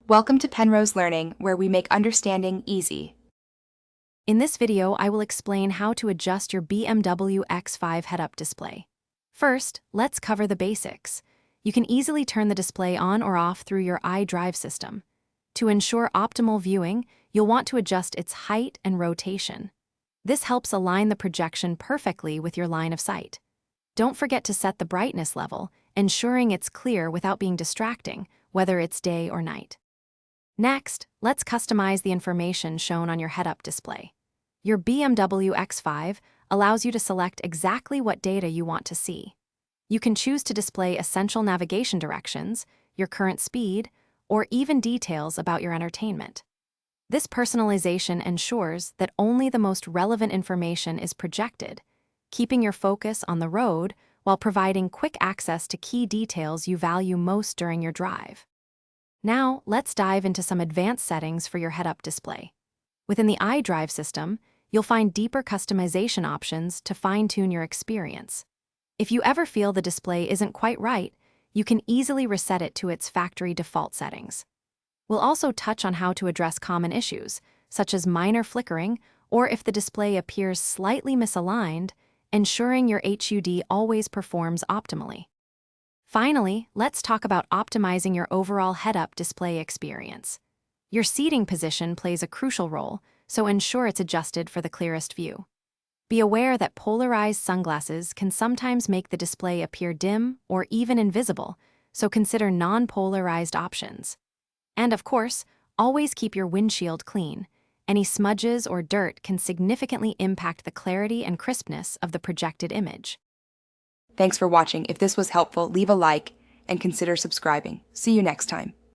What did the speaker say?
Welcome to Penrose Learning, where we make understanding easy. In this video, I will explain how to adjust your BMW X5 head-up display. First, let's cover the basics. You can easily turn the display on or off through your iDrive system. To ensure optimal viewing, you'll want to adjust its height and rotation. This helps align the projection perfectly with your line of sight. Don't forget to set the brightness level, ensuring it's clear without being distracting, whether it's day or night. Next, let's customize the information shown on your head-up display. Your BMW X5 allows you to select exactly what data you want to see. You can choose to display essential navigation directions, your current speed, or even details about your entertainment. This personalization ensures that only the most relevant information is projected, keeping your focus on the road while providing quick access to key details you value most during your drive. Now, let's dive into some advanced settings for your head-up display. Within the iDrive system, you'll find deeper customization options to fine-tune your experience. If you ever feel the display isn't quite right, you can easily reset it to its factory default settings. We'll also touch on how to address common issues, such as minor flickering or if the display appears slightly misaligned, ensuring your HUD always performs optimally. Finally, let's talk about optimizing your overall head-up display experience. Your seating position plays a crucial role, so ensure it's adjusted for the clearest view. Be aware that polarized sunglasses can sometimes make the display appear dim or even invisible, so consider non-polarized options. And of course, always keep your windshield clean. Any smudges or dirt can significantly impact the clarity and crispness of the projected image. Thanks for watching. If this was helpful, leave a like and consider subscribing. See you next time.